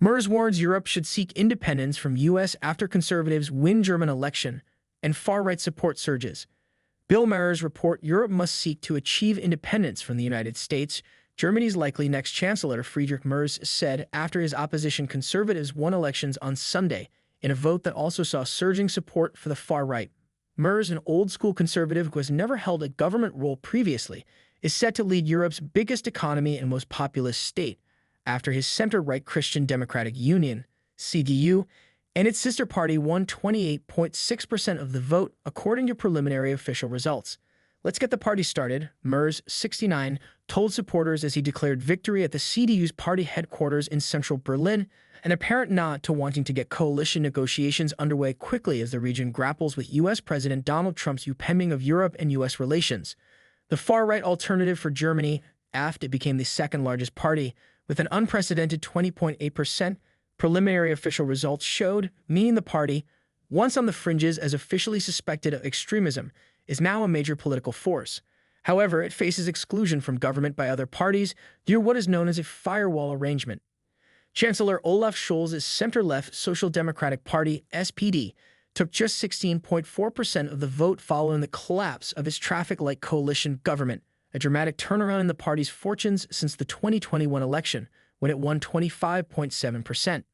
Merz warns Europe should seek independence from U.S. after conservatives win German election and far-right support surges. Mahers Report Europe must seek to achieve independence from the United States, Germany's likely next chancellor Friedrich Merz said after his opposition conservatives won elections on Sunday in a vote that also saw surging support for the far right. Merz, an old-school conservative who has never held a government role previously, is set to lead Europe's biggest economy and most populous state after his center-right Christian Democratic Union, CDU, and its sister party won 28.6% of the vote, according to preliminary official results. Let's get the party started, Merz, 69, told supporters as he declared victory at the CDU's party headquarters in central Berlin, an apparent nod to wanting to get coalition negotiations underway quickly as the region grapples with U.S. President Donald Trump's upending of Europe and U.S. relations. The far-right Alternative for Germany, AfD, became the second-largest party, with an unprecedented 20.8%. Preliminary official results showed, meaning the party, once on the fringes as officially suspected of extremism, is now a major political force. However, it faces exclusion from government by other parties due to what is known as a firewall arrangement. Chancellor Olaf Scholz's center-left Social Democratic Party, SPD, took just 16.4% of the vote following the collapse of its traffic-light coalition government, a dramatic turnaround in the party's fortunes since the 2021 election, when it won 25.7%.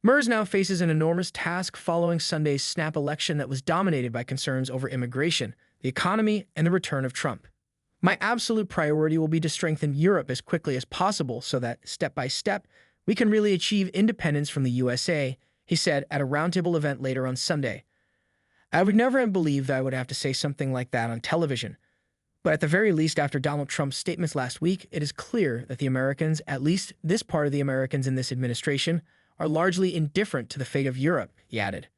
Merz now faces an enormous task following Sunday's snap election that was dominated by concerns over immigration, the economy, and the return of Trump. My absolute priority will be to strengthen Europe as quickly as possible so that, step by step, we can really achieve independence from the USA, he said at a roundtable event later on Sunday. I would never have believed that I would have to say something like that on television. But at the very least, after Donald Trump's statements last week, it is clear that the Americans, at least this part of the Americans in this administration, are largely indifferent to the fate of Europe, he added.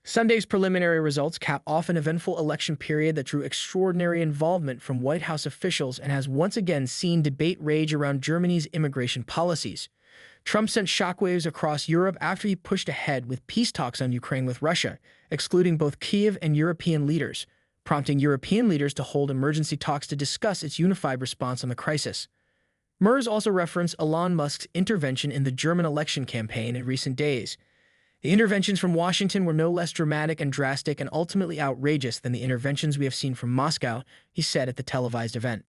Sunday's preliminary results cap off an eventful election period that drew extraordinary involvement from White House officials and has once again seen debate rage around Germany's immigration policies. Trump sent shockwaves across Europe after he pushed ahead with peace talks on Ukraine with Russia, excluding both Kyiv and European leaders, prompting European leaders to hold emergency talks to discuss its unified response on the crisis. Merz also referenced Elon Musk's intervention in the German election campaign in recent days. The interventions from Washington were no less dramatic and drastic and ultimately outrageous than the interventions we have seen from Moscow, he said at the televised event.